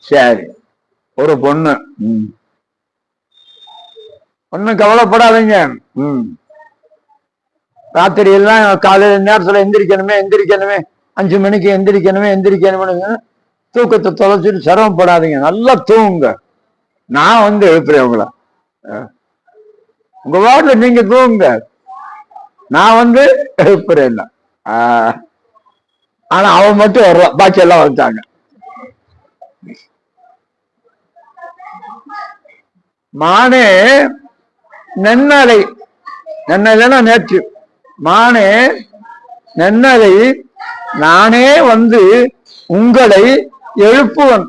சரி, ஒரு பொண்ணு. ஒன்னும் கவலைப்படாதீங்க. ராத்திரி எல்லாம் காலையில நேரத்துல எந்திரிக்கணுமே 5 மணிக்கு எந்திரிக்கணுமே தூக்கத்தை தொலைச்சிட்டு சிரமப்படாதீங்க, நல்லா தூங்குங்க. நான் எழுப்புறேன் உங்களை. உங்க வார்டுல நீங்க தூங்குங்க, நான் எழுப்புறேன். ஆனா அவன் மட்டும் வருவான், பாக்கி எல்லாம் வந்துட்டாங்க. மானே நென்னலை, நென்னலைன்னா நேற்று. மானே நென்னலை நானே உங்களை எழுப்புவன்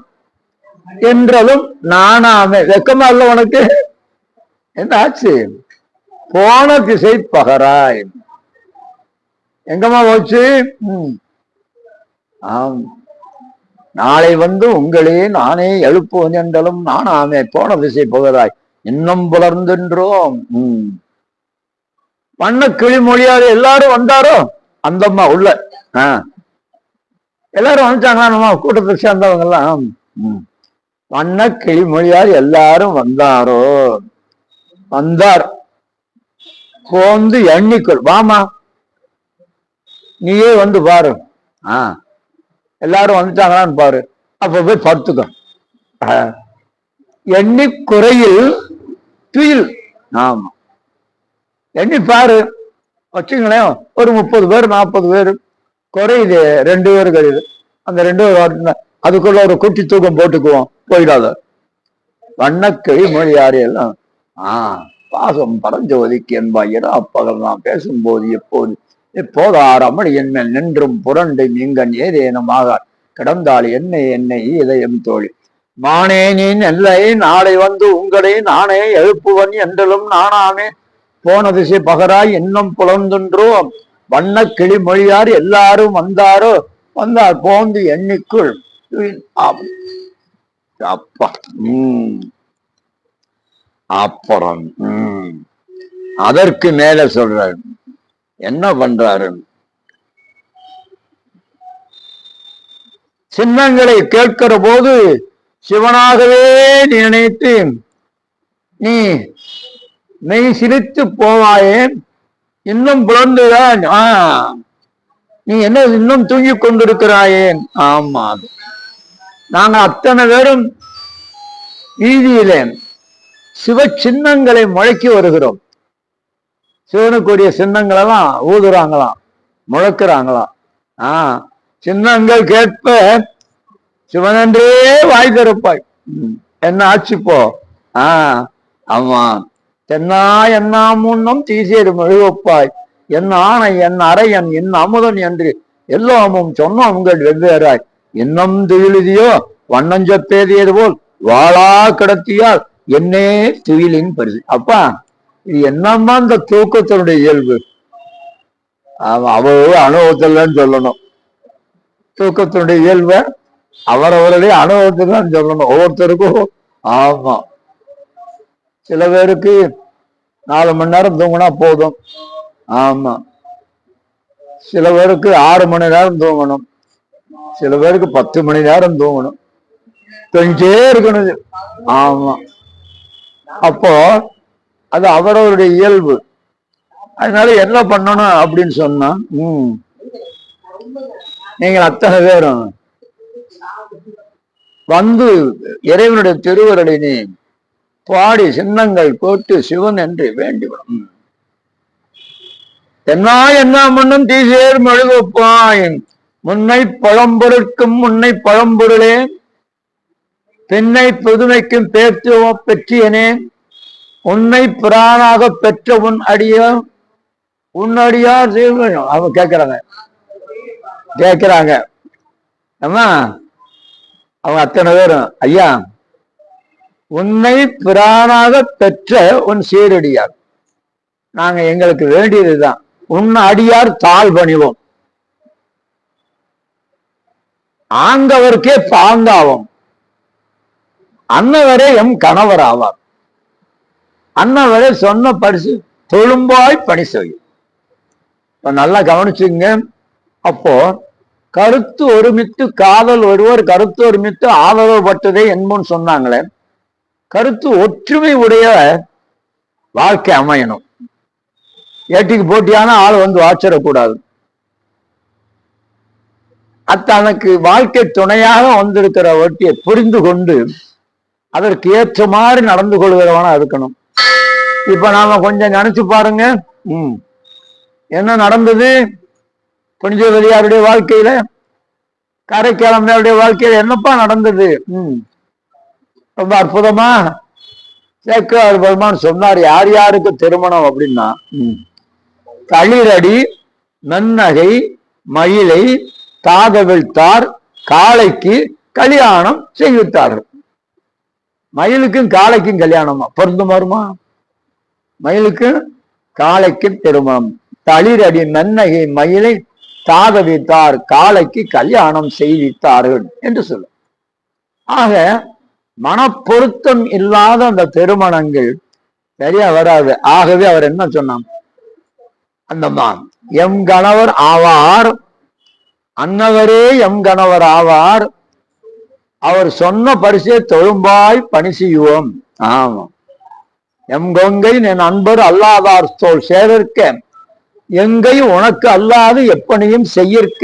என்றதும் நானாமே. வெக்கமா இல்ல உனக்கு? என்ன ஆச்சு? போன திசை பகராய். எங்கம்மா போச்சு? ஆம், நாளை உங்களே நானே எழுப்புவன் என்றலும் நானாமே. போன திசை பகராய் இன்னும் புலர்ந்தென்றோம். வண்ண கிளி மொழியாரு எல்லாரும் வந்தாரோ? அந்தம்மா உள்ள எல்லாரும் வந்துட்டாங்களா? நம்ம கூட்டத்தை சேர்ந்தவங்க எல்லாம். வண்ண கிளி மொழியார் எல்லாரும் வந்தாரோ? வந்தார். போந்து எண்ணிக்கொள். வாமா, நீயே பாரு. எல்லாரும் வந்துட்டாங்களான்னு பாரு. அப்ப போய் படுத்துக்க. எண்ணி குறையில் துயில். ஆமா, எண்ணி பாரு. வச்சுங்களேன், ஒரு 30 பேர் 40 பேர் குறையுது, 2 பேர் கழியுது. அந்த 2 பேர் அதுக்குள்ள ஒரு குட்டி தூக்கம் போட்டுக்குவோம், போயிடாத. வண்ணக்கிளி மொழியாரு எல்லாம் பாசம் பரஞ்சோதிக்கு என்பாயிரம் அப்பகல் நான் பேசும்போது எப்போது அமளி என்ன நின்றும் புரண்டு நீங்கன் ஏதேனும் ஆக கிடந்தாள் என்னை இதயம் தோழி. மானே நீ நெல்லை நாளை உங்களை நானே எழுப்புவன் என்றலும் நானாமே. போன திசை பகராய் இன்னும் புலர்ந்தென்றோம். வண்ண கிளி மொழியார் எல்லாரும் வந்தாரோ? வந்தார். போந்து எண்ணிக்குள். அப்பா, அப்புறம் அதற்கு மேல சொல்றாரு, என்ன பண்றாரு? சின்னங்களை கேட்கிற போது சிவனாகவே நினைத்து நீ மெய் சிரித்து போவாயே. இன்னும் புலர்ந்துதான். நீ என்ன இன்னும் தூங்கி கொண்டிருக்கிறாயே? ஆமா, நாங்க அத்தனை பேரும் வீதியிலே சிவ சின்னங்களை முழக்கி வருகிறோம். சிவனுக்குரிய சின்னங்கள் எல்லாம் ஊதுறாங்களாம், முழக்கிறாங்களாம். சின்னங்கள் கேட்ப சிவனன்றே வாய் திறப்பாய். என்ன ஆச்சு போ? ஆமா, தென்னா என்ன முன்னம் தீசேறு மெழுகப்பாய். என் ஆணை என் அரையன் என் அமுதன் என்று எல்லாமும் சொன்னோம் உங்கள் வெவ்வேறாய். இன்னும் துயிலுதியோ வண்ணஞ்ச பேதியது போல் வாழா கிடத்தியால் என்னே துயிலின் பரிசு. அப்பா, இது என்னம்மா இந்த தூக்கத்தினுடைய இயல்பு? அவரவருடைய அனுபவத்தில்தான் சொல்லணும். தூக்கத்தினுடைய இயல்ப அவரவருடைய அனுபவத்தில் தான் சொல்லணும், ஒவ்வொருத்தருக்கும். ஆமா, சில பேருக்கு 4 மணி நேரம் தூங்கினா போதும். ஆமா, சில பேருக்கு 6 மணி நேரம் தூங்கணும், சில பேருக்கு 10 மணி நேரம் தூங்கணும், கொஞ்சே இருக்கணும். ஆமா, அப்போ அது அவரவருடைய இயல்பு. அதனால என்ன பண்ணணும் அப்படின்னு சொன்னா, நீங்கள் அத்தனை பேரும் இறைவனுடைய திருவருளினை பாடி சின்னங்கள் போட்டு சிவன் என்று வேண்டிவிடும். என்ன மண்ணும் தீசேர் மெழுகுப்பாயின் முன்னை பழம்பொருட்கும் முன்னை பழம்பொருளே பெண்ணை புதுமைக்கும் பேர்த்துவ பெற்றியனே உன்னை பிரானாக பெற்ற உன் அடியார் அவங்க கேட்கிறாங்க. அம்மா, அவங்க அத்தனை பேரும், ஐயா, உன்னை பிரானாக பெற்ற உன் சீரடியார். நாங்க எங்களுக்கு வேண்டியதுதான், உன் அடியார் தாழ் பணிவோம், ஆங்கவருக்கே பாங்காவோம், அன்னவரே எம் கணவர் ஆவார், அன்னவரே சொன்ன பரிசு தொழும்பாய் பணி செய்யும். நல்லா கவனிச்சுங்க. அப்போ கருத்து ஒருமித்து காதல் ஒருவர் கருத்து ஒருமித்து ஆதரவு பட்டதே என்போன்னு சொன்னாங்களே. கருத்து ஒற்றுமை உடைய வாழ்க்கை அமையணும். ஏட்டிக்கு போட்டியான ஆள் வந்து வாச்சிடக்கூடாது. தனக்கு வாழ்க்கை துணையாக வந்திருக்கிற ஒட்டியை புரிந்து கொண்டு அதற்கு ஏற்ற மாதிரி நடந்து கொள்கிறவனா இருக்கணும். இப்ப நாம கொஞ்சம் நினைச்சு பாருங்க, என்ன நடந்தது புனிதவெளியாருடைய வாழ்க்கையில, காரைக்காலம்மையுடைய வாழ்க்கையில என்னப்பா நடந்தது? ரொம்ப அற்புதமா சேக்கரார் பெருமான் சொன்னார். யார் யாருக்கு திருமணம் அப்படின்னா, தளிரடி மென்னகை மயிலை தாகவிழ்த்தார் காளைக்கு கல்யாணம் செய்வித்தார்கள். மயிலுக்கும் காளைக்கும் கல்யாணமா பொருந்தும் வருமா? மயிலுக்கும் காளைக்கும் திருமணம். தளிரடி மென்னகை மயிலை தாகவித்தார் காளைக்கு கல்யாணம் செய்வித்தார்கள் என்று சொல்லும். ஆக மனப்பொருத்தம் இல்லாத அந்த திருமணங்கள் சரியா வராது. ஆகவே அவர் என்ன சொன்னார்? அந்த எம் கணவர் ஆவார், அன்னவரே எம் கணவர் ஆவார், அவர் சொன்ன பரிசே தொழும்பாய் பணி செய்வோம். ஆமா, எம் கொங்கை என் அன்பர் அல்லாதார் தோல் சேதற்க எங்கை உனக்கு அல்லாது எப்பனையும் செய்யிருக்க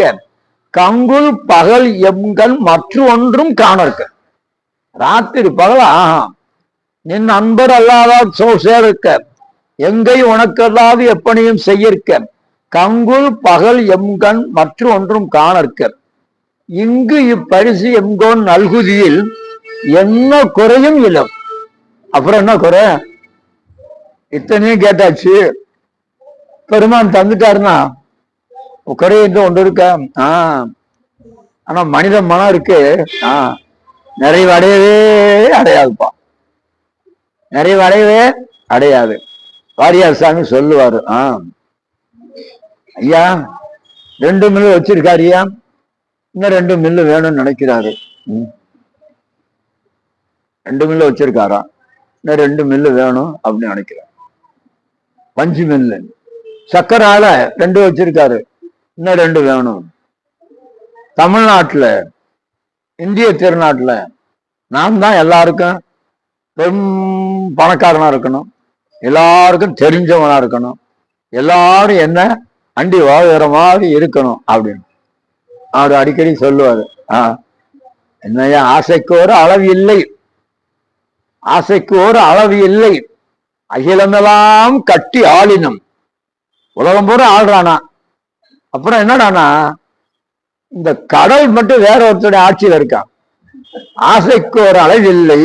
கங்குல் பகல் எம்கண் மற்ற ஒன்றும் காணற்க. ராத்திரி பகல் நின் அன்பர் அல்லாதார் தோல் சேதற்க எங்கை உனக்கு அல்லாது எப்பனையும் செய்யிருக்க கங்குல் பகல் எம்கண் மற்ற ஒன்றும் காணற்க இங்கு இப்பரிசு எம்கோன் நல்குதியில் என்ன குறையும் இல்லை. அப்புறம் என்ன குறை? இத்தனையும் கேட்டாச்சு, பெருமான் தந்துட்டாருன்னா குறை எந்த ஒன்று இருக்க? ஆனா மனித மனம் இருக்கு, நிறைவடையவே அடையாதுப்பா, நிறைவடையவே அடையாது. வாரியார் சாமி சொல்லுவாரு, ஐயா 2 மில்லு வச்சிருக்காரு, ஐயா இன்னும் 2 மில்லு வேணும்னு நினைக்கிறாரு. 2 மில்லு வச்சிருக்காரா, இன்னும் 2 மில்லு வேணும் அப்படின்னு நினைக்கிறார். 5 மில்லு சக்கரை ஆலை 2 வச்சிருக்காரு, இன்னும் 2 வேணும். தமிழ்நாட்டுல இந்திய திருநாட்டுல நான் தான் எல்லாருக்கும் பெரும் பணக்காரனா இருக்கணும், எல்லாருக்கும் தெரிஞ்சவனா இருக்கணும், எல்லாரும் என்ன அண்டி வாழ்கிற மாதிரி இருக்கணும் அப்படின்னு அவர் அடிக்கடி சொல்லுவாரு. என்னையா ஆசைக்கு ஒரு அளவு இல்லை, ஆசைக்கு ஒரு அளவு இல்லை, அகிலமெல்லாம் கட்டி ஆளினம். உலகம் பூரா ஆள்றானா, அப்புறம் என்னடானா இந்த கடல் மட்டும் வேற ஒருத்தருடைய ஆட்சியில் இருக்கான். ஆசைக்கு ஒரு அளவு இல்லை,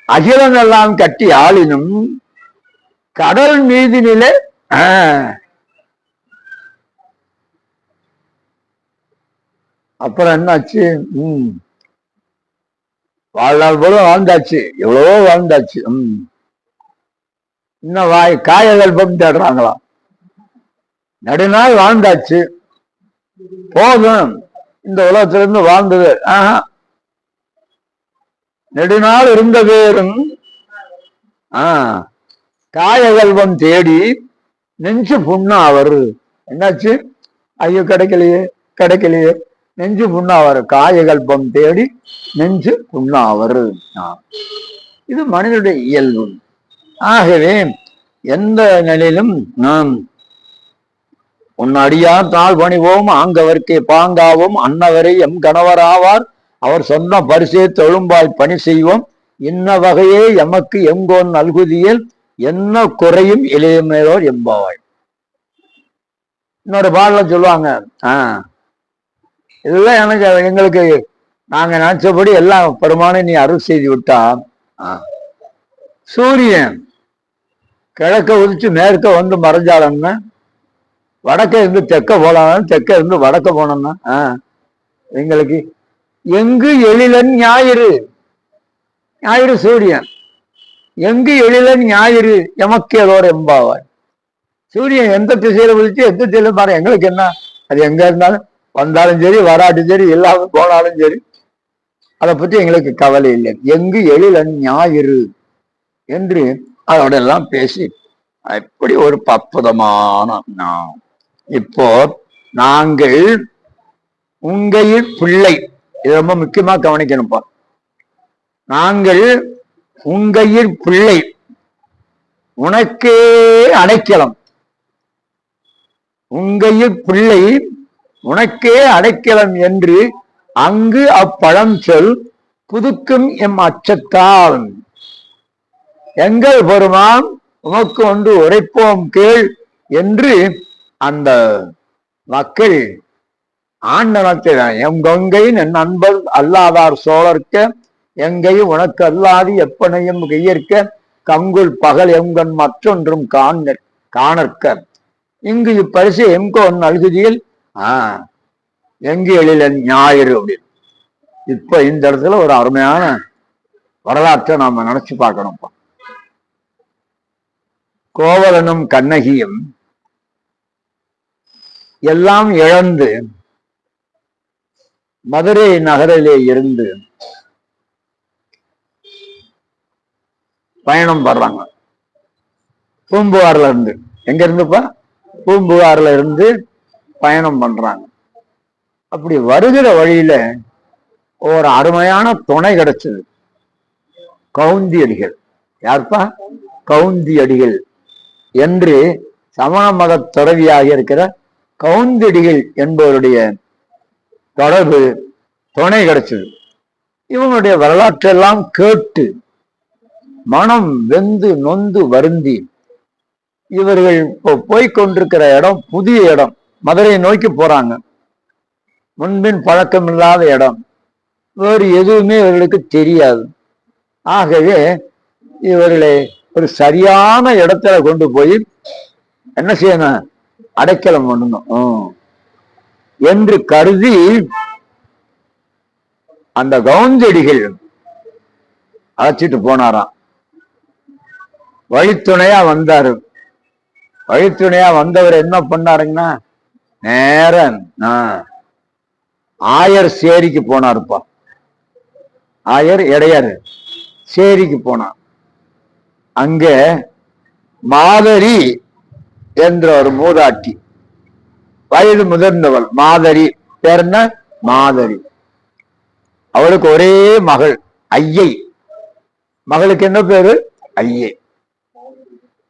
அகிலமெல்லாம் கட்டி ஆளினும் கடல் மீதினிலே அப்புறம் என்னாச்சு? வாழ்நாள் போல வாழ்ந்தாச்சு, எவ்வளவோ வாழ்ந்தாச்சு. இன்னும் காயகல்பம் தேடுறாங்களாம். நடுநாள் வாழ்ந்தாச்சு, போதும் இந்த உலகத்துல இருந்து வாழ்ந்தது. நெடுநாள் இருந்த பேரும் காயகல்பம் தேடி நெஞ்சு புண்ணா அவர். என்னாச்சு? ஐயோ கிடைக்கலையே கிடைக்கலையே, நெஞ்சு புண்ணாவர். காயகல்பம் தேடி நெஞ்சு புண்ணாவர். இது மனிதனுடைய இயல்பு. ஆகவே எந்த நிலையிலும் நாம் உன் அடியார் தாழ் பணிவோம் ஆங்கவர்க்கே பாங்காவோம் அன்னவரை எம் கணவராவார் அவர் சொன்ன பரிசே தொழும்பால் பணி செய்வோம் இன்ன வகையே எமக்கு எங்கோன் நல்குதியில் என்ன குறையும் இளையமேலோர் எம்பாவாய். இன்னொரு பாடல சொல்லுவாங்க, இதெல்லாம் எங்களுக்கு நாங்க நினைச்சபடி எல்லாம் பெருமானை நீ அருள் செய்து விட்டா. சூரியன் கிழக்க உதிச்சு மேற்க வந்து மறைஞ்சாலன்னா, வடக்க இருந்து தெற்க போலாம், தெற்க இருந்து வடக்க போனோம்னா எங்களுக்கு எங்கு எழிலன் ஞாயிறு, ஞாயிறு சூரியன், எங்கு எழிலன் ஞாயிறு எமக்கு ஏதோர் எம்பாவாய். சூரியன் எந்த திசையில விழிச்சு எந்த திசையில பாரு, எங்களுக்கு என்ன, அது எங்க இருந்தாலும் வந்தாலும் சரி வராட்டும் சரி இல்லாம போனாலும் சரி அதை பற்றி எங்களுக்கு கவலை இல்லை. எங்கு எழிலன் ஞாயிறு என்று அதோட எல்லாம் பேசி எப்படி ஒரு அற்புதமான இப்போ நாங்கள் உங்கையில் பிள்ளை, இது ரொம்ப முக்கியமா கவனிக்கணும்ப்பா. நாங்கள் உங்கையில் பிள்ளை உனக்கே அடைக்கலம், உங்கையில் பிள்ளை உனக்கே அடைக்கலம் என்று அங்கு அப்பழம் சொல் புதுக்கும் எம் அச்சத்தால். எங்கள் பெருமான் உமக்கு ஒன்று உரைப்போம் கேள் என்று அந்த மக்கள் ஆண்டனத்தை எம் கங்கை என் நண்பர் அல்லாதார் சோழர்க்க எங்கை உனக்கு அல்லாது எப்பனையும் கையற்க கங்குல் பகல் எங்கண் மற்றொன்றும் காணற்க இங்கு இப்பரிசு எங்கோன் நல்குதியில் எங்கு எழிலன் ஞாயிறு அப்படின்னு. இப்ப இந்த இடத்துல ஒரு அருமையான வரலாற்றை நாம நினைச்சு பார்க்கணும்ப்பா. கோவலனும் கண்ணகியும் எல்லாம் இழந்து மதுரை நகரிலே இருந்து பயணம் பண்றாங்க. பூம்புகார்ல இருந்து, எங்க இருந்துப்பா? பூம்புகார்ல இருந்து பயணம் பண்றாங்க. அப்படி வருகிற வழியில ஒரு அருமையான துணை கிடைச்சது, கவுந்தியடிகள். யாருப்பா? கவுந்தியடிகள் என்று சமண மத துறவியாக இருக்கிற கவுந்தியடிகள் என்பவருடைய தொடர்பு துணை கிடைச்சது. இவங்களுடைய வரலாற்றெல்லாம் கேட்டு மனம் வெந்து நொந்து வருந்தி இவர்கள் இப்போ போய்கொண்டிருக்கிற இடம் புதிய இடம், மதுரையை நோக்கி போறாங்க. முன்பின் பழக்கம் இல்லாத இடம், வேறு எதுவுமே இவர்களுக்கு தெரியாது. ஆகவே இவர்களை ஒரு சரியான இடத்துல கொண்டு போய் என்ன செய்யணும், அடைக்கலம் பண்ணணும் என்று கருதி அந்த கவுந்தடிகள் அழைச்சிட்டு போனாராம். வழித்துணையா வந்தாரு. வழித்துணையா வந்தவர் என்ன பண்ணாருங்கன்னா, நேர ஆயர் சேரிக்கு போனாருப்பா. ஆயர் இடையாரு சேரிக்கு போனார். அங்க மாதரி என்ற ஒரு மூதாட்டி, வயது முதிர்ந்தவள், மாதரி பேர் என்ன? மாதரி. அவளுக்கு ஒரே மகள் ஐயை. மகளுக்கு என்ன பேரு? ஐயை.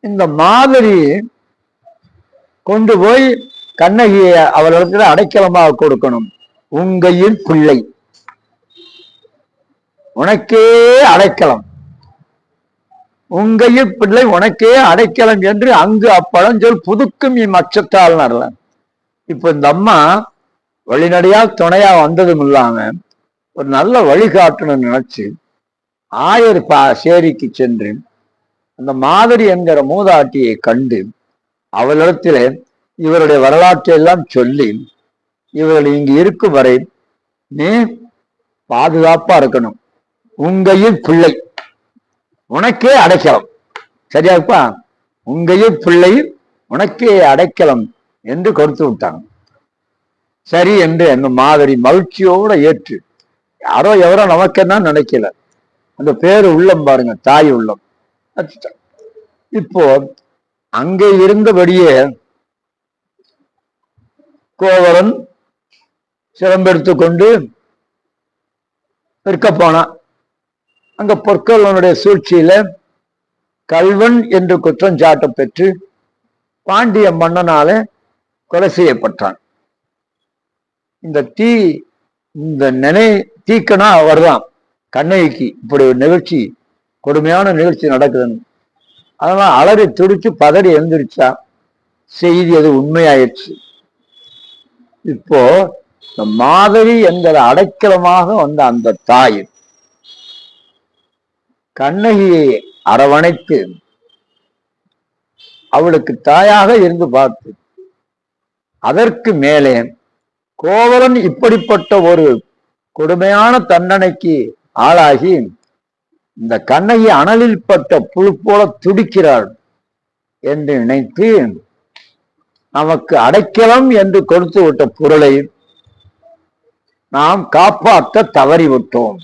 இந்த மாதிரி கொண்டு போய் கண்ணகியை அவர்களுக்கு அடைக்கலமாக கொடுக்கணும். உங்கையில் பிள்ளை உனக்கே அடைக்கலம், உங்கையில் பிள்ளை உனக்கே அடைக்கலம் என்று அங்கு அப்பழஞ்சொல் புதுக்கும் இம்மச்சத்தால் நடல. இப்ப இந்த அம்மா வழிநடையா துணையா வந்ததும் இல்லாம ஒரு நல்ல வழிகாட்டணும்னு நினைச்சு ஆயர் சேரிக்கு சென்று அந்த மாதிரி என்கிற மூதாட்டியை கண்டு அவளிடத்தில இவருடைய வரலாற்றை எல்லாம் சொல்லி, இவர்கள் இங்கு இருக்கும் வரை நீ பாதுகாப்பா இருக்கணும், உங்கையில் பிள்ளை உனக்கே அடைக்கலம், சரியாப்பா, உங்கையில் பிள்ளை உனக்கே அடைக்கலம் என்று கொடுத்து விட்டாங்க. சரி என்று அந்த மாதிரி மகிழ்ச்சியோட ஏற்று, யாரோ எவரோ நமக்குன்னா நினைக்கல, அந்த பேரு உள்ளம் பாருங்க, தாய் உள்ளம். இப்போ அங்கே இருந்தபடியே கோவலன் சிரம்பெடுத்து கொண்டு விற்க போனான். அங்க பொற்கொள்ளனுடைய சூழ்ச்சியில கல்வன் என்று குற்றஞ்சாட்ட பெற்று பாண்டிய மன்னனால கொலை செய்யப்பட்டான். இந்த தீக்கனா அவர்தான் கண்ணகிக்கு இப்படி ஒரு நிகழ்ச்சி, கொடுமையான நிகழ்ச்சி நடக்குதுன்னு. அதனால அலறி துடிச்சு பதறி எழுந்திருச்சா. செய்தி அது உண்மையாயிடுச்சு. இப்போ இந்த மாதிரி என்கிற அடைக்கலமாக வந்த அந்த தாய் கண்ணகியை அரவணைத்து அவளுக்கு தாயாக இருந்து பார்த்து, அதற்கு மேலே கோவலன் இப்படிப்பட்ட ஒரு கொடுமையான தண்டனைக்கு ஆளாகி இந்த கண்ணகி அனலில் பட்ட புழு போல துடிக்கிறாள் என்று நினைத்து நமக்கு அடைக்கலம் என்று கொடுத்து விட்ட பொருளை நாம் காப்பாற்ற தவறிவிட்டோம்.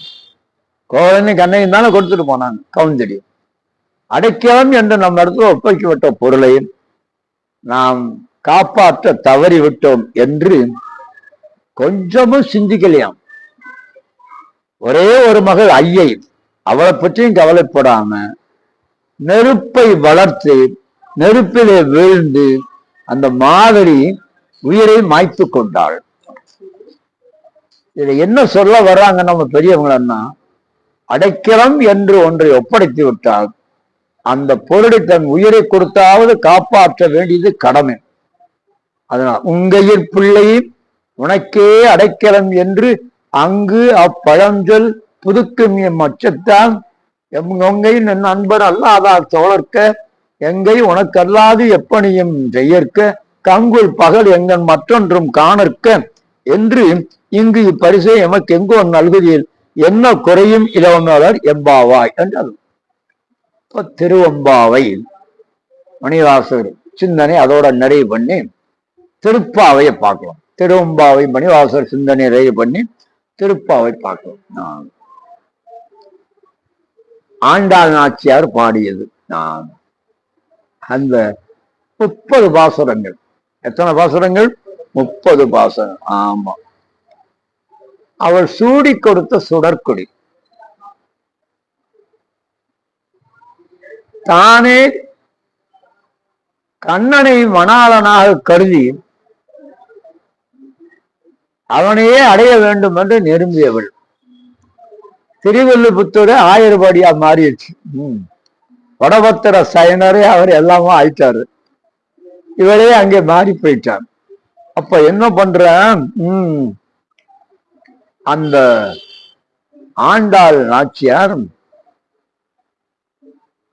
கோவலன் கண்ணகி தானே கொடுத்துட்டு போனாங்க கவுந்தடி. அடைக்கலம் என்று நம்ம இடத்துல ஒப்படைக்கப்பட்ட பொருளை நாம் காப்பாற்ற தவறி விட்டோம் என்று கொஞ்சமும் சிந்திக்கலையாம். ஒரே ஒரு மகள் ஐயை, அவளை பற்றியும் கவலைப்படாம நெருப்பை வளர்த்து நெருப்பிலே வீழ்ந்து அந்த மாதிரி உயிரை மாய்த்து கொண்டாள். இதுல என்ன சொல்ல வர்றாங்க நம்ம பெரியவங்கன்னா, அடைக்கலம் என்று ஒன்றை ஒப்படைத்து விட்டால் அந்த பொருளை தன் உயிரை கொடுத்தாவது காப்பாற்ற வேண்டியது கடமை. அதனால் உங்கையில் பிள்ளை உனக்கே அடைக்கலம் என்று அங்கு அப்பழஞ்சொல் புதுக்கும் எம் அச்சத்தான் எங்கொங்கை நன் அன்பர் அல்லாதார் தோழர்க்க எங்கை உனக்கல்லாது எப்பணியும் செய்யற்க கங்குல் பகல் எங்கன் மற்றொன்றும் காணற்க என்று இங்கு இப்பரிசை எமக்கு எங்கோ நல்குதியில் என்ன குறையும் இளவமலர் எம்பாவாய் என்றார். திருவம்பாவை மணிவாசகர் சிந்தனை அதோட நிறைவு பண்ணி திருப்பாவையை பார்க்கலாம். திருவம்பாவை மணிவாசகர் சிந்தனை நிறைவு பண்ணி திருப்பாவை பார்க்கலாம். ஆண்டாள் நாச்சியார் பாடியது அந்த 30 பாசுரங்கள். எத்தனை பாசுரங்கள்? 30 பாசுரம். ஆமா, அவள் சூடி கொடுத்த சுடற்கொடி. தானே கண்ணனை மணாளனாக கருதி அவனையே அடைய வேண்டும் என்று நெருங்கியவள். திருவள்ளுபுத்தூர் ஆயர்பாடியா மாறிடுச்சு. வடபத்திர சயனரே அவர் எல்லாமே ஆயிட்டாரு. இவரே அங்கே மாறி போயிட்டார். அப்ப என்ன பண்ற, அந்த ஆண்டாள் நாச்சியார்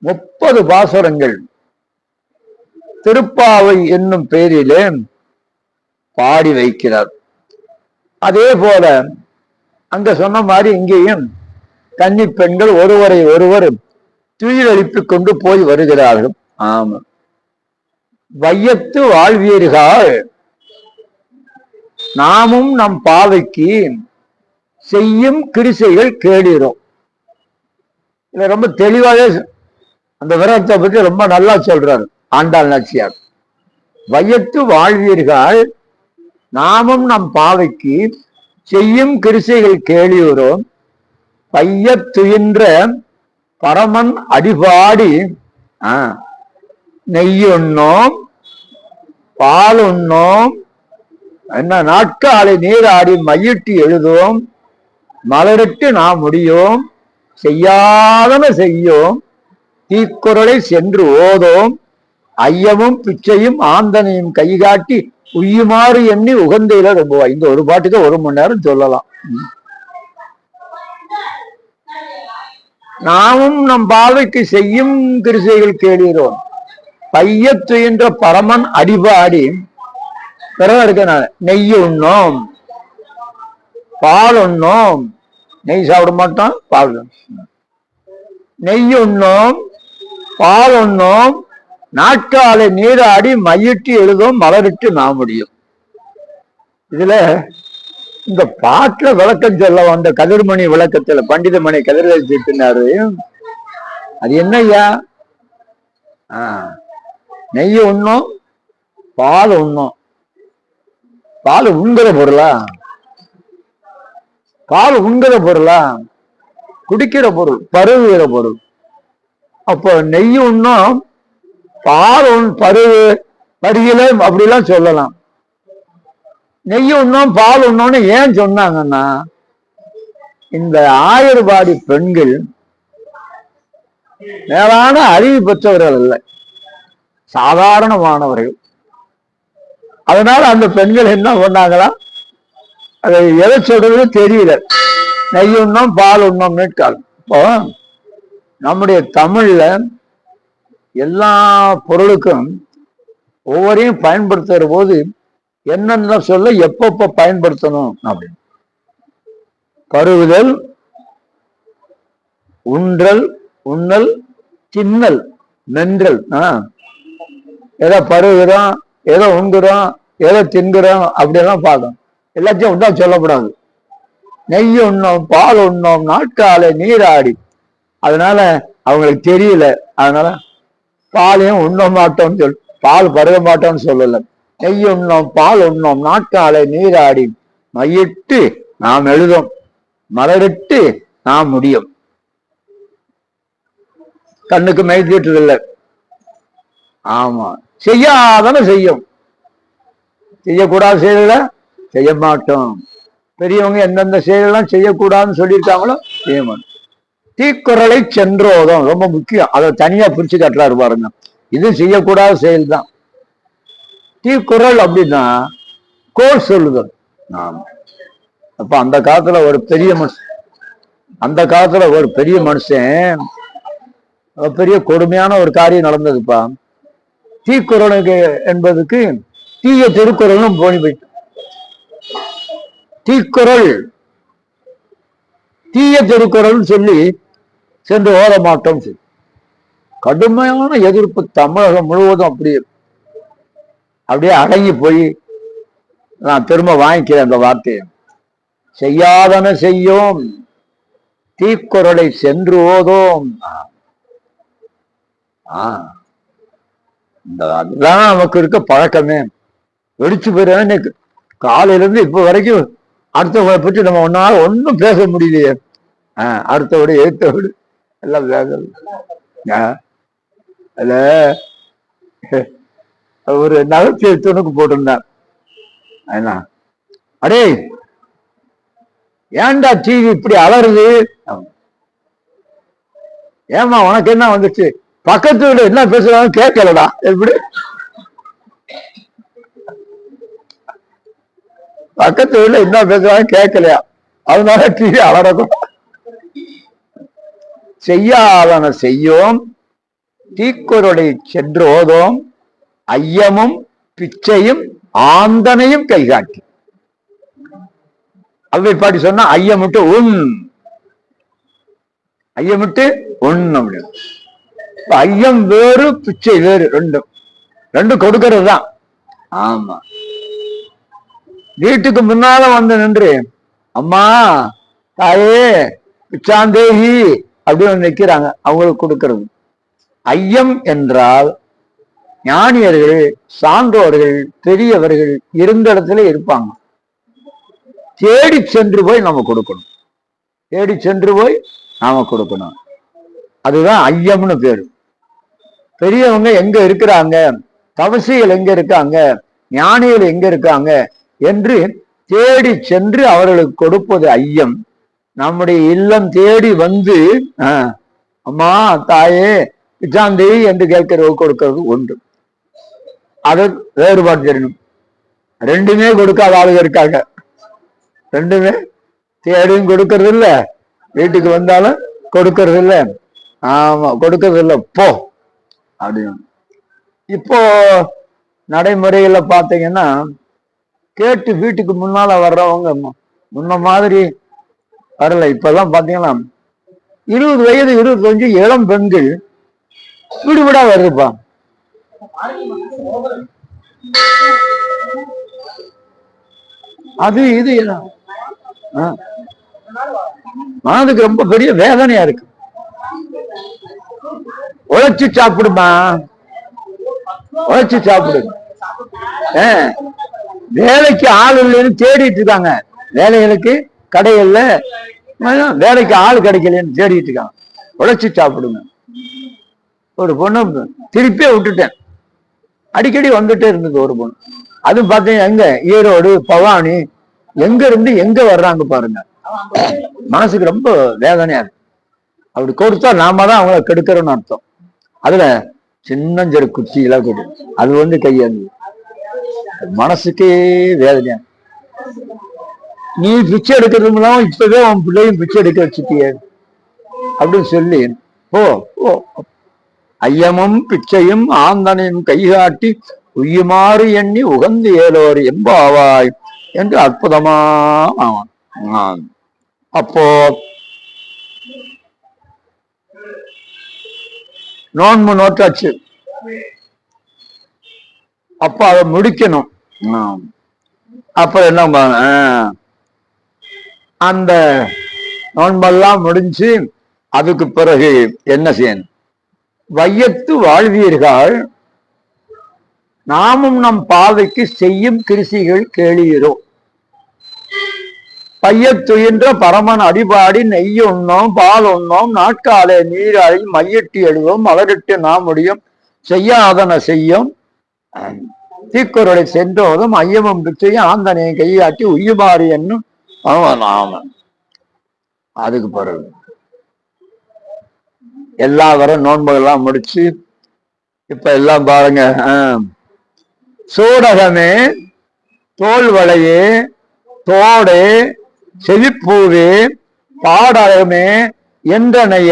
30 பாசுரங்கள் திருப்பாவை என்னும் பெயரிலே பாடி வைக்கிறார். அதே போல அங்க சொன்ன மாதிரி இங்கேயும் கன்னி பெண்கள் ஒருவரை ஒருவர் துயிலளித்துக் கொண்டு போய் வருகிறார்கள். ஆமா, வையத்து வாழ்வீர்கள் நாமும் நம் பாவைக்கு செய்யும் கிரிசைகள் கேடுகிறோம். இத ரொம்ப தெளிவாக அந்த விரதத்தை பற்றி ரொம்ப நல்லா சொல்றாரு ஆண்டாள் நாச்சியார். வையத்து வாழ்வீர்கள் நாமும் நம் பாவைக்கு செய்யும் கிரிசைகள் கேளியுறோம் பையத்துயின்ற பரமன் அடிபாடி நெய்யுண்ணோம் பால் உண்ணோம் என்ன நாட்காலை நீராடி மையிட்டு எழுதுவோம் மலரிட்டு நாம் முடியோம் செய்யாதன செய்யோம் தீக்குறளை சென்று ஓதோம் ஐயமும் பிச்சையும் ஆந்தனையும் கைகாட்டி உய்யுமாறு எண்ணி உகந்தையில ரொம்ப. இந்த ஒரு பாட்டுக்கு 1 மணி நேரம் சொல்லலாம். நாமும் நம் பாவைக்கு செய்யும் கிரிசைகள் கேளுகிறோம் பையத்துயின்ற பரமன் அடிபாடி பிறகு இருக்க நெய் உண்ணோம் பால் உண்ணோம். நெய் சாப்பிட மாட்டோம், பால் நெய் உண்ணோம் பால் உண்ணோம் நாட்காலை நீராடி மையிட்டு எழுதும் மலரிட்டு நாம் முடியும். இதுல இந்த பாட்டுல விளக்கம் சொல்ல வந்த கதிர்மணி விளக்கத்துல பண்டிதமணி கதிர்வேல் திட்டினாரு. அது என்னய்யா? நெய் உண்ணும் பால் உண்ணும். பால் உண்கிற பொருளா? பால் உண்கிற பொருளா? குடிக்கிற பொருள், பருவுகிற பொருள். அப்போ நெய் உண்ணும் பால் பருவு பருகில அப்படிலாம் சொல்லலாம். நெய் உண்ணும் பால் உண்ணோன்னு ஏன் சொன்னாங்கன்னா, இந்த ஆயர்பாடி பெண்கள் மேலான அறிவு பெற்றவர்கள் அல்ல, சாதாரணமானவர்கள். அதனால அந்த பெண்கள் என்ன பண்ணாங்களா, அதை எதை சொல்றது தெரியல. நெய் உண்ணோம் பால் உண்ணோம் கேட்காது. இப்போ நம்முடைய தமிழ்ல எல்லா பொருளுக்கும் ஒவ்வொரையும் பயன்படுத்துகிற போது என்னென்ன சொல்ல எப்பப்ப பயன்படுத்தணும் அப்படின்னு. பருகுதல், உன்றல், உண்ணல், தின்னல், மென்றல். ஏதோ பருகுறோம், ஏதோ உண்கிறோம், ஏதோ தின்கிறோம் அப்படியெல்லாம் பார்க்கணும். எல்லாத்தையும் உண்டா சொல்லக்கூடாது. நெய் உண்ணோம் பால் உண்ணோம் நாட்காலை நீராடி. அதனால அவங்களுக்கு தெரியல. அதனால பாலையும் உண்ண மாட்டோம்னு பால் பருக மாட்டோம்னு சொல்லல. நெய் உண்ணோம், பால் உண்ணோம், நாட்காலை நீராடி மையிட்டு நாம் எழுதும், மலரிட்டு நாம் முடியும். கண்ணுக்கு மை தீட்டுதில்லை. ஆமா, செய்யாதன செய்யும். செய்யக்கூடாத செயல செய்ய மாட்டோம். பெரியவங்க எந்தெந்த செயலாம் செய்யக்கூடாதுன்னு சொல்லியிருக்காங்களோ செய்ய மாட்டோம். தீக்குறளை சென்றோதும் ரொம்ப முக்கியம். அதை தனியா பிரிச்சு கட்டுறாரு பாருங்க. இது செய்யக்கூடாத செயல் தான். தீக்குறள் அப்படின்னா கோல் சொல்லுதல். ஆமா. அப்ப அந்த காலத்துல ஒரு பெரிய மனுஷன் பெரிய கொடுமையான ஒரு காரியம் நடந்ததுப்பா. தீக்குறளுக்கு என்பதுக்கு தீய திருக்குறளும் போனி போயிட்டு. தீக்குறள் தீய திருக்குறள் சொல்லி சென்று ஓத மாட்டோம். கடுமையான எதிர்ப்பு தமிழகம் முழுவதும் அப்படியே அடங்கி போய் நான் திரும்ப வாங்கிக்கிறேன் அந்த வார்த்தையை. செய்யாதன செய்யோம், தீக்குறளை சென்று ஓதோம். அதுதான் நமக்கு இருக்க பழக்கமே. வெடிச்சு போயிரு. காலையில இருந்து இப்ப வரைக்கும் அடுத்தவங்களை பற்றி நம்ம ஒன்னால ஒன்னும் பேச முடியலையே. அடுத்தவோடு எழுத்தோடு எல்லாம் பேசல. அதுல ஒரு நகைச்சுவை துணுக்கு போட்டிருந்தார். அடே ஏன்டா டிவி இப்படி அலறுது? ஏமா உனக்கு என்ன வந்துச்சு? பக்கத்து வீடு என்ன பேசுறாங்க கேட்கலடா. எப்படி பக்கத்து வீட்டுல என்ன பேசுறாங்க கேட்கலையா? அதனால டிவி அலறக்கும். செய்யாதன செய்யோம், தீக்குறளை சென்று ஓதோம், ஐயமும் பிச்சையும் ஆந்தனையும் கைகாட்டி. அவை பாட்டி சொன்னா ஐயமிட்டு அப்படின்னு. ஐயம் வேறு பிச்சை வேறு, ரெண்டும் கொடுக்கிறது தான். ஆமா, வீட்டுக்கு முன்னால வந்து நின்று அம்மா தாயே பிச்சாந்தேகி அப்படின்னு நிற்கிறாங்க, அவங்களுக்கு கொடுக்கிறது. ஐயம் என்றால் ஞானியர்கள், சான்றோர்கள், பெரியவர்கள் இருந்த இடத்துல இருப்பாங்க. தேடி சென்று போய் நம்ம கொடுக்கணும். அதுதான் ஐயம்னு பேரு. பெரியவங்க எங்க இருக்கிறாங்க, தவசிகள் எங்க இருக்காங்க, ஞானிகள் எங்க இருக்காங்க என்று தேடி சென்று அவர்களுக்கு கொடுப்பது ஐயம். நம்முடைய இல்லம் தேடி வந்து அம்மா தாயே பிச்சாந்தி என்று கொடுக்கிறது ஒன்று. அது வேறுபாடு தெரியணும். ரெண்டுமே கொடுக்காத ஆளுங்க இருக்காங்க. ரெண்டுமே தேடியும் கொடுக்கறது இல்ல, வீட்டுக்கு வந்தாலும் கொடுக்கறது இல்ல. ஆமா, கொடுக்கறது இல்ல போ அப்படின்னு. இப்போ நடைமுறையில பாத்தீங்கன்னா கேட்டு வீட்டுக்கு முன்னால வர்றவங்க முன்ன மாதிரி வரல. இப்பெல்லாம் பாத்தீங்கன்னா 20 வயது 25 இளம் பெண்கள் வீடு வீடா வருதுப்பா. அது இது மனதுக்கு ரொம்ப பெரிய வேதனையா இருக்கு. உழைச்சு சாப்பிடுமா, உழைச்சு சாப்பிடு. வேலைக்கு ஆள் இல்லைன்னு தேடிட்டு இருக்காங்க. வேலைகளுக்கு கடைகள்ல வேலைக்கு ஆள் கிடைக்கலன்னு தேடிட்டு இருக்காங்க. உழைச்சு சாப்பிடுங்க. ஒரு பொண்ணு திருப்பியே விட்டுட்டேன். அடிக்கடி வந்துட்டே இருந்தது ஒரு பொண்ணு. அது பார்த்தீங்கன்னா எங்க ஈரோடு, பவானி, எங்க இருந்து எங்க வர்றாங்க பாருங்க. மனசுக்கு ரொம்ப வேதனையா இருக்கு. அப்படி கொடுத்தா நாம தான் அவங்கள கெடுக்கிறோம்னு அர்த்தம். அதுல சின்னஞ்செரு குச்சியெல்லாம் கொடு, அது வந்து கையாண்டு மனசுக்கே வேதனையா. நீ பிச்சை எடுக்கிறதுலாம் இப்பவே உன் பிள்ளையும் பிச்சை எடுக்க வச்சுட்டிய அப்படின்னு சொல்லி ஐயமும் பிச்சையும் ஆந்தனையும் கைகாட்டி உய்யுமாறு எண்ணி உகந்து ஏலோர் எம்பாவாய் என்று அற்புதமா ஆவான். அப்போ நோன்பு நோட்டாச்சு. அப்ப அதை முடிக்கணும். அப்ப என்ன அந்த நோன்பெல்லாம் முடிஞ்சு அதுக்கு பிறகு என்ன செய்யணும்? வையத்து வாழ்வீர்கள் நாமும் நம் பாவைக்கு செய்யும் கிருசிகள் கேளீரோ. பையத்துயின்ற பரமன் அடிபாடி நெய் உண்ணோம் பால் உண்ணோம் நாட்காலே நீராடி மையிட்டு எழுதும் மலரிட்டு நாம் முடியும் செய்யாதன செய்யும் தீக்குறளை சென்றோதும் ஐயமும் பிச்சையும் ஆந்தனையை கையாட்டி உய்யுமாறு என்னும் அவன். அதுக்கு பிறகு எல்லா வர நோன்புகள்லாம் முடிச்சு இப்ப எல்லாம் பாருங்க. சூடகமே தோல் வளையே தோடு செவிப்பூவே பாடகமே என்றனைய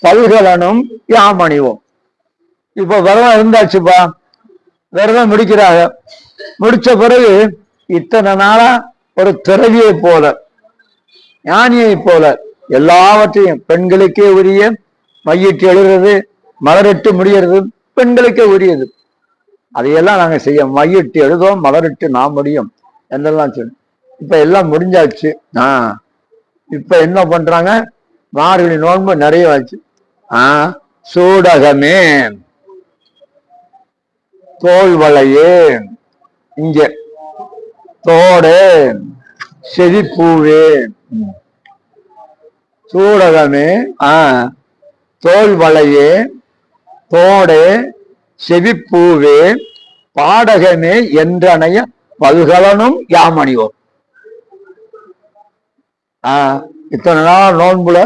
பல்கலனும் யாமணிவோம். இப்ப விரதம் இருந்தாச்சுப்பா, விரதம் முடிக்கிறாங்க. முடிச்ச பிறகு இத்தனை நாளா ஒரு துறவியை போல ஞானியை போல எல்லாவற்றையும் பெண்களுக்கே உரிய மையிட்டு எழுதுறது மலரிட்டு முடிகிறது பெண்களுக்கே உரியது. அதையெல்லாம் நாங்க செய்ய மையிட்டு எழுதுவோம் மலரிட்டு நாம் முடியும் என்றெல்லாம் சொல்லி இப்ப எல்லாம் முடிஞ்சாச்சு. இப்ப என்ன பண்றாங்க, மார்கழி நோன்பு நிறைய ஆச்சு. சூடகமே தோல் வளையே இங்க தோடு செவிப்பூவே. சூடகமே தோல் வளையே தோடு செவிப்பூவே பாடகமே என்றனைய பல்கலனும் யாமணிவோம். இத்தனை நாள் நோன்புல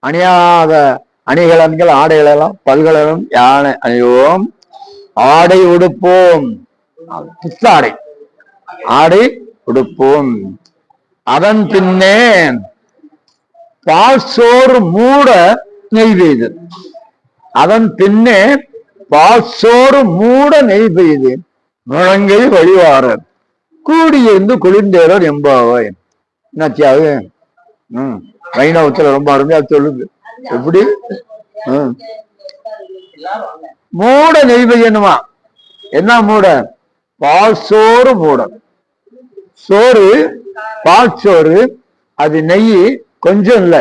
அணியாத அணிகலன்கள் ஆடைகள் எல்லாம் பல்கலனும் யானை அணிவோம். ஆடை உடுப்போம், புத்தாடை ஆடை உடுப்போம். அதன் பின்னே பால் சோறு மூட நெய் பெய்து. அதன் பின்னே பால் சோறு மூட நெய் பெய்து முழங்கை வழிவார கூடியிருந்து குளிர்ந்தேரர் எம்பாவாய். என்னாச்சியாவது வைணவத்துல ரொம்ப அருமையா சொல்லுது. எப்படி மூட நெய் பெய்யணுமா? என்ன மூட? பால் சோறு மூட. சோறு பால் சோறு, அது நெய் கொஞ்சம் இல்ல,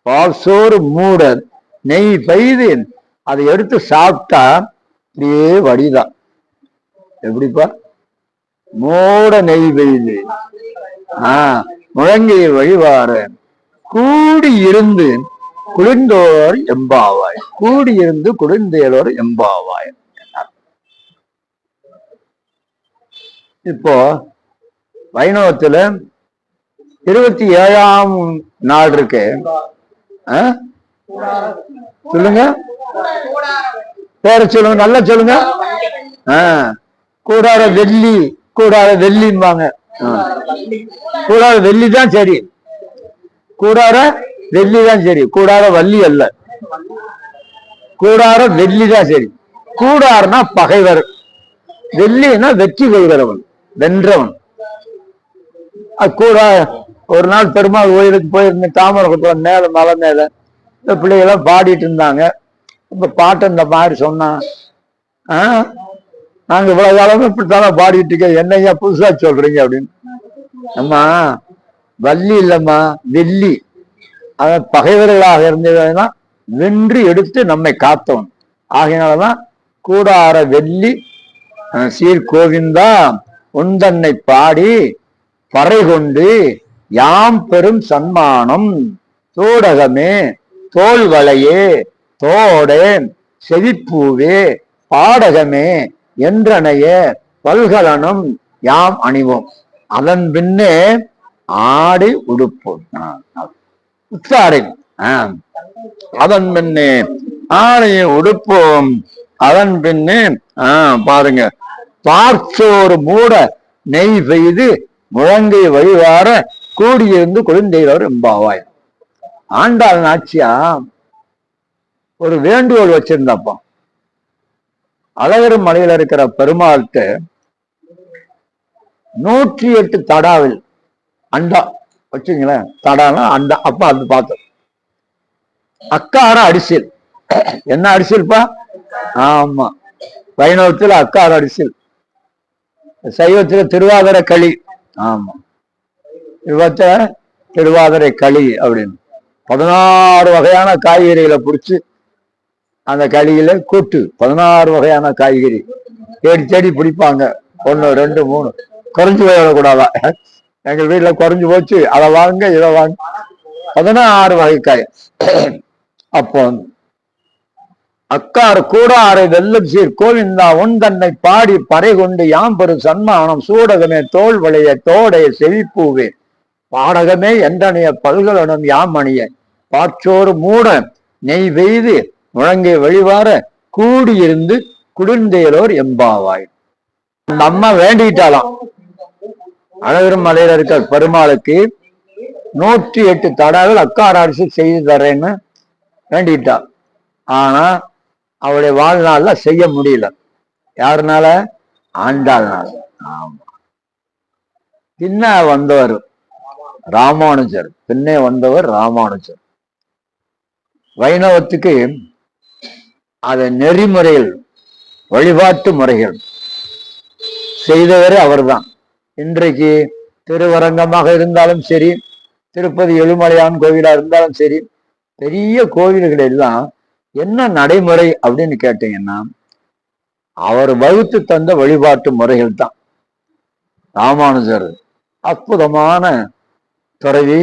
பால் சோறு மூட நெய் பெய்து அதை எடுத்து சாப்பிட்டா அப்படியே வடிதான். எப்படிப்பா? மூட நெய் பெய்து முழங்கை வழிவார கூடியிருந்து குளிர்ந்தோர் எம்பாவாய். கூடியிருந்து குளிர்ந்தேலோர் எம்பாவாய். இப்போ வைணவத்துல 27ஆம் நாள் இருக்கு. சொல்லுங்க, பேர சொல்லுங்க, நல்லா சொல்லுங்க. கூடார வெள்ளி, கூடார வெள்ளிம்பாங்க. கூடார வெள்ளி தான் சரி, கூடார வெள்ளி தான் சரி, கூடார வள்ளி அல்ல, கூடார வெள்ளி தான் சரி. கூடார்னா பகைவர், வெள்ளினா வெற்றி கொள்கிறவன், வென்றவன். கூட ஒரு நாள் பெருமாள் கோயிலுக்கு போயிருந்த தாமரை மேல மலை மேல இந்த பிள்ளைகளாம் பாடிட்டு இருந்தாங்க. இப்ப பாட்டு இந்த மாதிரி சொன்னா, நாங்க இவ்வளவு காலமும் இப்படித்தானே பாடிட்டு இருக்க, என்னையா புதுசா சொல்றீங்க அப்படின்னு. அம்மா வள்ளி இல்லம்மா வெள்ளி. அவன் பகைவர்களாக இருந்ததுன்னா வென்று எடுத்து நம்மை காத்தவன். ஆகையினாலதான் கூடார வெள்ளி சீர்கோவிந்தா உந்தன்னை பாடி பறை கொண்டு யாம் பெரும் சன்மானம். சூடகமே தோல் வளையே தோடே செவிப்பூவே பாடகமே என்றனைய பல்கலனும் யாம் அணிவோம். அதன் பின்னே ஆடை உடுப்போம். புத்தாடை. அதன் பின்னே ஆடையை உடுப்போம். அதன் பின்னே பாருங்க, பார்ச்சோறு மூட நெய் பெய்து முழங்கை வழிவார கூடியிருந்து குளிர்ந்தேலோர் எம்பாவாய். ஆண்டாள் நாச்சியா ஒரு வேண்டுகோள் வச்சிருந்தப்போ, அழகர் மலையில இருக்கிற பெருமாள்கிட்ட 108 தடாவில் அண்டா வச்சுங்களேன், தடானா அண்டா. அப்ப அது பார்த்தோம் அக்கார அடிசில். என்ன அடிசில்பா? ஆமா, வைணவத்துல அக்கார அடிசில், சைவத்துல திருவாதிரை களி. ஆமா, இவத்த திருவாதிரை களி அப்படின்னு 16 வகையான காய்கறிகளை பிடிச்சி அந்த களியில கூட்டு 16 வகையான காய்கறி தேடி தேடி பிடிப்பாங்க. 1 2 3 குறைஞ்சு போயிடக்கூடாதா? எங்க வீட்டுல குறைஞ்சு போச்சு, அதை வாங்க இதை வாங்க. 16 வகைக்காய். அப்போ அக்கார் கூடாரை வெல்லும் சீர் கோவிந்தா உன் தன்னை பாடி பறை கொண்டு யாம்பெரு சன்மானம் சூடகமே தோல் வளைய தோடைய செவிப்பூவே பாடகமே என்றனைய பல்கலனும் யாமணிய பாற்றோடு மூட நெய் வெய்து முழங்கை வழிவார கூடியிருந்து குளிர்ந்தேலோர் எம்பாவாய். அந்த அம்மா வேண்டிட்டாலாம், அழகரும் மலையில இருக்க பெருமாளுக்கு 108 தடாவில் அக்கார் அரசு செய்து தரேன்னு வேண்டிட்டா. ஆனா அவருடைய வாழ்நாள்ல செய்ய முடியல. யாருனால? ஆண்டாள்னால. ஆமா. பின்ன வந்தவர் ராமானுஜர். பின்னே வந்தவர் ராமானுஜர். வைணவத்துக்கு அத நெறிமுறைகள், வழிபாட்டு முறைகள் செய்தவரே அவர்தான். இன்றைக்கு திருவரங்கமாக இருந்தாலும் சரி, திருப்பதி எழுமலையான் கோவிலா இருந்தாலும் சரி, பெரிய கோவில்கள் எல்லாம் என்ன நடைமுறை அப்படின்னு கேட்டீங்கன்னா அவர் வகுத்து தந்த வழிபாட்டு முறைகள் தான். ராமானுஜர் அற்புதமான துறவி,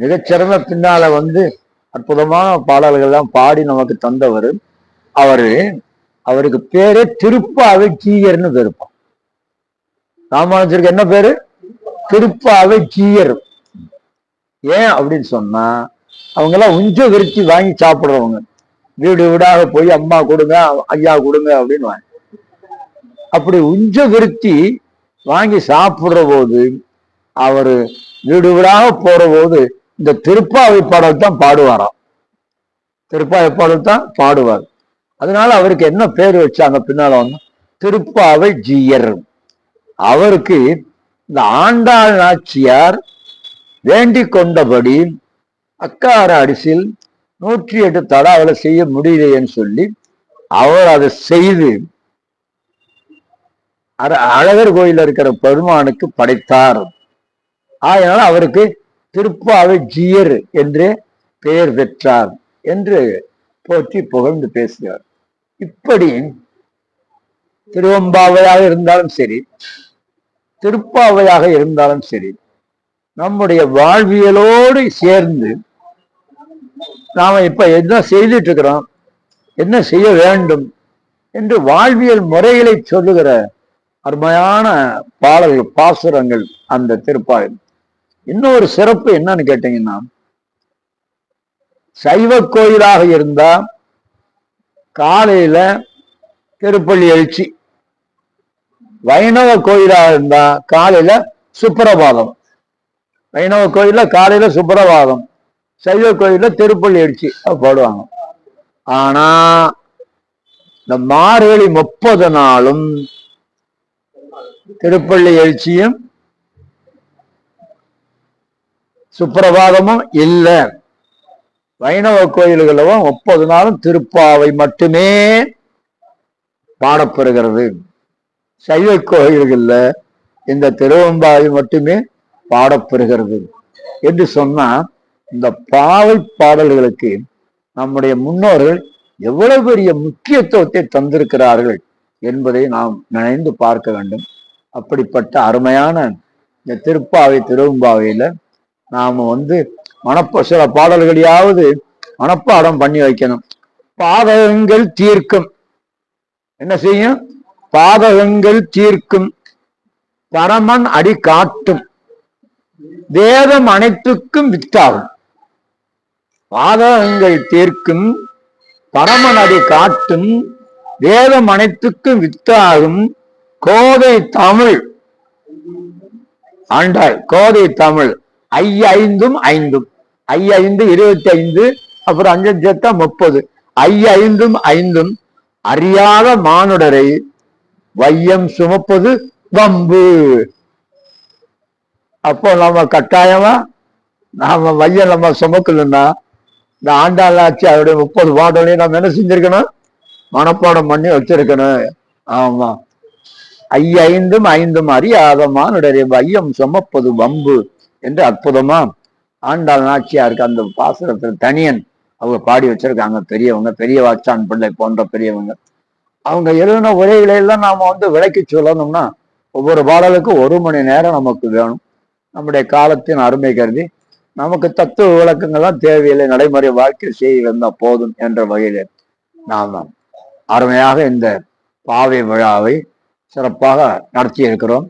மிகச்சிறந்த பின்னால அற்புதமான பாடல்கள்லாம் பாடி நமக்கு தந்தவர். அவருக்கு பேரே திருப்பாவை ஜீயர்னு பேருப்பான். ராமானுஜருக்கு என்ன பேரு? திருப்பாவை ஜீயர். ஏன் அப்படின்னு சொன்னா அவங்க எல்லாம் உஞ்ச விருத்தி வாங்கி சாப்பிடுறவங்க. வீடு வீடாக போய் அம்மா கொடுங்க ஐயா கொடுங்க அப்படின்னு வாங்க. அப்படி உஞ்ச விருத்தி வாங்கி சாப்பிடுற போது அவரு வீடு வீடாக போற போது இந்த திருப்பாவை பாடல் தான் பாடுவாராம். திருப்பாவை பாடல் தான் பாடுவார். அதனால அவருக்கு என்ன பேர் வச்சாங்க பின்னால? திருப்பாவை ஜீயர். அவருக்கு இந்த ஆண்டாள் நாச்சியார் வேண்டிக் கொண்டபடி அக்கார அரிசியில் 108 தடாவில செய்ய முடியலையேன்னு சொல்லி அவர் அதை செய்து அழகர் கோயில இருக்கிற பெருமானுக்கு படைத்தார். அதனால அவருக்கு திருப்பாவை ஜீயர் என்றே பெயர் பெற்றார் என்று போற்றி புகழ்ந்து பேசுகிறார். இப்படி திருவம்பாவையாக இருந்தாலும் சரி, திருப்பாவையாக இருந்தாலும் சரி, நம்முடைய வாழ்வியலோடு சேர்ந்து நாம இப்ப என்ன செய்துட்டு இருக்கிறோம், என்ன செய்ய வேண்டும் என்று வாழ்வியல் முறைகளை சொல்லுகிற அருமையான பாடல்கள், பாசுரங்கள் அந்த திருப்பாவை. இன்னொரு சிறப்பு என்னன்னு கேட்டீங்கன்னா, சைவ கோயிலாக இருந்தா காலையில திருப்பள்ளி எழுச்சி, வைணவ கோயிலாக இருந்தா காலையில சுப்பிரபாதம். வைணவ கோயில்ல காலையில சுப்பிரபாதம், சைவ கோயில்ல திருப்பள்ளி எழுச்சி போடுவாங்க. ஆனா இந்த மார்கழி 30 நாளும் திருப்பள்ளி எழுச்சியும் சுப்பிரபாதமும் இல்ல. வைணவ கோயில்களும் 30 நாளும் திருப்பாவை மட்டுமே பாடப்பெறுகிறது. சைவ கோயில்கள்ல இந்த திருவம்பாவை மட்டுமே பாடப்பெறுகிறது என்று சொன்னா, இந்த பாவை பாடல்களுக்கு நம்முடைய முன்னோர்கள் எவ்வளவு பெரிய முக்கியத்துவத்தை தந்திருக்கிறார்கள் என்பதை நாம் நினைந்து பார்க்க வேண்டும். அப்படிப்பட்ட அருமையான இந்த திருப்பாவை திருவம்பாவையில நாம சில பாடல்களையாவது மனப்பாடம் பண்ணி வைக்கணும். பாதகங்கள் தீர்க்கும். என்ன செய்யும்? பாதகங்கள் தீர்க்கும் பரமன் அடி காட்டும் வேதம் அனைத்துக்கும் வித்தாகும். பாதகங்கள் தீர்க்கும் பரமன் அடி காட்டும் வேதம் அனைத்துக்கும் வித்தாகும் கோதை தமிழ் ஆண்டாள். கோதை தமிழ் 5 5 5 25, அப்புறம் 5 சேர்த்தா 30. 5 5 அறியாத மானுடரை வையம் சுமப்பது வம்பு. அப்போ நம்ம கட்டாயமா நாம வையம் நம்ம சுமக்கலன்னா இந்த ஆண்டாள் ஆட்சி அவருடைய 30 பாடலையும் நம்ம என்ன செஞ்சிருக்கணும்? மனப்பாடம் பண்ணி வச்சிருக்கணும். ஆமா. 5 5 அறியாத மானுடரை வையம் சுமப்பது வம்பு என்று அற்புதமா ஆண்டாள் நாச்சியாருக்கு அந்த பாசுரத்தில் தனியன் அவங்க பாடி வச்சிருக்காங்க. பெரியவங்க, பெரிய வாச்சான் பிள்ளை போன்ற பெரியவங்க. அவங்க எழுதின உரைகளையெல்லாம் நாம விளக்கி சொல்லணும்னா ஒவ்வொரு பாடலுக்கும் 1 மணி நேரம் நமக்கு வேணும். நம்முடைய காலத்தின் அருமை கருதி நமக்கு தத்துவ விளக்கங்கள்லாம் தேவையில்லை, நடைமுறை வாழ்க்கை செய்தி இருந்தால் போதும் என்ற வகையில நாம் அருமையாக இந்த பாவை விழாவை சிறப்பாக நடத்தி இருக்கிறோம்.